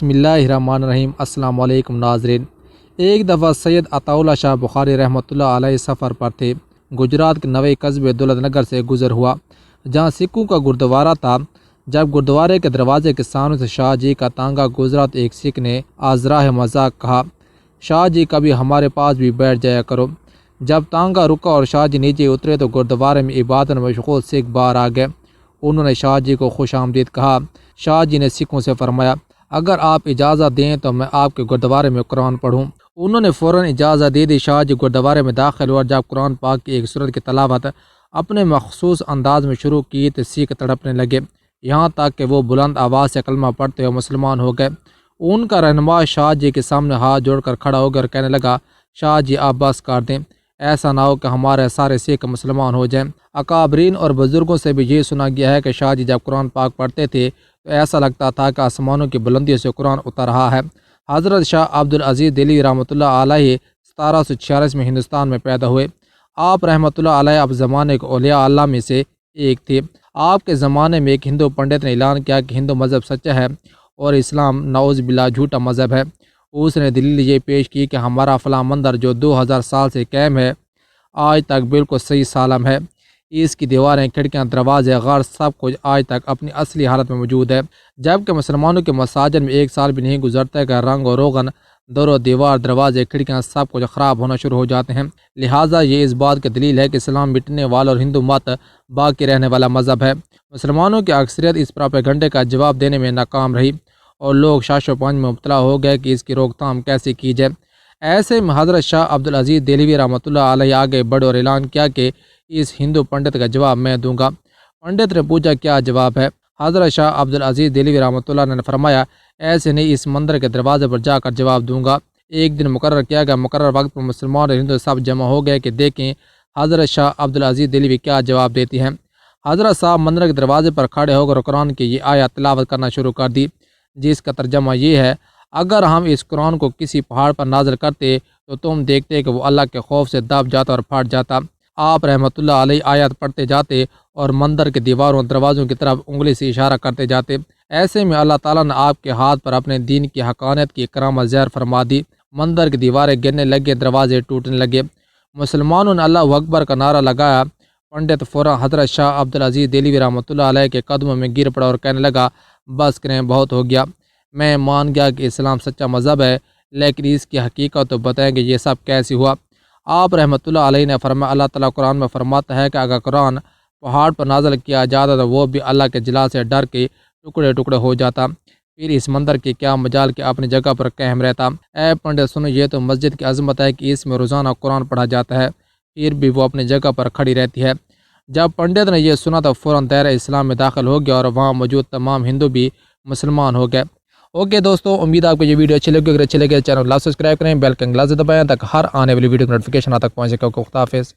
بسم اللہ الرحمن الرحیم۔ السلام علیکم ناظرین۔ ایک دفعہ سید عطا اللہ شاہ بخاری رحمۃ اللہ علیہ سفر پر تھے۔ گجرات کے نوے قصبے دولت نگر سے گزر ہوا جہاں سکھوں کا گردوارہ تھا۔ جب گردوارے کے دروازے کے سامنے سے شاہ جی کا تانگا گزرا تو ایک سکھ نے آزراہ مذاق کہا، شاہ جی کبھی ہمارے پاس بھی بیٹھ جایا کرو۔ جب تانگا رکا اور شاہ جی نیچے اترے تو گردوارے میں عبادت میں مشغول سکھ باہر آ گئے۔ انہوں نے شاہ جی کو خوش آمدید کہا۔ شاہ جی نے سکھوں سے فرمایا، اگر آپ اجازت دیں تو میں آپ کے گردوارے میں قرآن پڑھوں۔ انہوں نے فوراً اجازت دے دی۔ شاہ جی گردوارے میں داخل ہوا۔ جب قرآن پاک کی ایک سورت کی تلاوت اپنے مخصوص انداز میں شروع کی تو سکھ تڑپنے لگے، یہاں تک کہ وہ بلند آواز سے کلمہ پڑھتے ہوئے مسلمان ہو گئے۔ ان کا رہنما شاہ جی کے سامنے ہاتھ جوڑ کر کھڑا ہو کر کہنے لگا، شاہ جی آپ بس کر دیں، ایسا نہ ہو کہ ہمارے سارے سکھ مسلمان ہو جائیں۔ اکابرین اور بزرگوں سے بھی یہ سنا گیا ہے کہ شاہ جی جب قرآن پاک پڑھتے تھے تو ایسا لگتا تھا کہ آسمانوں کی بلندیوں سے قرآن اتر رہا ہے۔ حضرت شاہ عبدالعزیز دہلوی رحمۃ اللہ علیہ 1746 میں ہندوستان میں پیدا ہوئے۔ آپ رحمۃ اللہ علیہ اب زمانے کے اولیاء اللہ میں سے ایک تھے۔ آپ کے زمانے میں ایک ہندو پنڈت نے اعلان کیا کہ ہندو مذہب سچا ہے اور اسلام نعوذ باللہ جھوٹا مذہب ہے۔ اس نے دلیل یہ پیش کی کہ ہمارا فلاں مندر جو 2000 سال سے قائم ہے آج تک بالکل صحیح سالم ہے، اس کی دیواریں، کھڑکیاں، دروازے، غار سب کچھ آج تک اپنی اصلی حالت میں موجود ہے، جبکہ مسلمانوں کے مساجد میں ایک سال بھی نہیں گزرتا کہ رنگ و روغن، در و دیوار، دروازے، کھڑکیاں سب کچھ خراب ہونا شروع ہو جاتے ہیں۔ لہٰذا یہ اس بات کی دلیل ہے کہ اسلام مٹنے والا اور ہندو مت باقی رہنے والا مذہب ہے۔ مسلمانوں کی اکثریت اس پراپیگنڈے کا جواب دینے میں ناکام رہی اور لوگ شاش و پنج میں مبتلا ہو گئے کہ اس کی روک تھام کیسے کی جائے۔ ایسے میں حضرت شاہ عبدالعزیز دہلوی رحمۃ اللہ علیہ آگے بڑھے اور اعلان کیا کہ اس ہندو پنڈت کا جواب میں دوں گا۔ پنڈت نے پوچھا کیا جواب ہے؟ حضرت شاہ عبدالعزیز دہلوی رحمۃ اللہ نے فرمایا، ایسے نہیں، اس مندر کے دروازے پر جا کر جواب دوں گا۔ ایک دن مقرر کیا گیا، مقرر وقت پر مسلمان اور ہندو سب جمع ہو گئے کہ دیکھیں حضرت شاہ عبدالعزیز دہلوی کیا جواب دیتی ہیں۔ حضرت صاحب مندر کے دروازے پر کھڑے ہو کر قرآن کی یہ آیت تلاوت کرنا شروع کر دی، جس کا ترجمہ یہ ہے، اگر ہم اس قرآن کو کسی پہاڑ پر نازل کرتے تو تم دیکھتے کہ وہ اللہ کے خوف سے دب جاتا اور پھٹ جاتا۔ آپ رحمۃ اللہ علیہ آیات پڑھتے جاتے اور مندر کے دیواروں اور دروازوں کی طرف انگلی سے اشارہ کرتے جاتے۔ ایسے میں اللہ تعالیٰ نے آپ کے ہاتھ پر اپنے دین کی حقانیت کی کرامت ظاہر فرما دی۔ مندر کی دیواریں گرنے لگے، دروازے ٹوٹنے لگے۔ مسلمانوں نے اللہ اکبر کا نعرہ لگایا۔ پنڈت فوراً حضرت شاہ عبدالعزیز دہلوی رحمۃ اللہ علیہ کے قدموں میں گر پڑا اور کہنے لگا، بس کریں، بہت ہو گیا، میں مان گیا کہ اسلام سچا مذہب ہے، لیکن اس کی حقیقت تو بتائیں کہ یہ سب کیسے ہوا؟ آپ رحمۃ اللہ علیہ نے فرمایا، اللہ تعالیٰ قرآن میں فرماتا ہے کہ اگر قرآن پہاڑ پر نازل کیا جاتا تو وہ بھی اللہ کے جلال سے ڈر کے ٹکڑے ٹکڑے ہو جاتا، پھر اس مندر کی کیا مجال کہ اپنی جگہ پر قائم رہتا۔ اے پنڈت سنو، یہ تو مسجد کی عظمت ہے کہ اس میں روزانہ قرآن پڑھا جاتا ہے، پھر بھی وہ اپنی جگہ پر کھڑی رہتی ہے۔ جب پنڈت نے یہ سنا تو فوراً دائرہ اسلام میں داخل ہو گیا اور وہاں موجود تمام ہندو بھی مسلمان ہو گئے۔ اوکے دوستو، امید آپ کو یہ ویڈیو اچھی لگی، اگر اچھی لگے چینل کو سبسکرائب کریں، بیل کا لازم دبائیں تاکہ ہر آنے والی ویڈیو کی نوٹیفیکیشن آپ تک پہنچے۔ خدا حافظ۔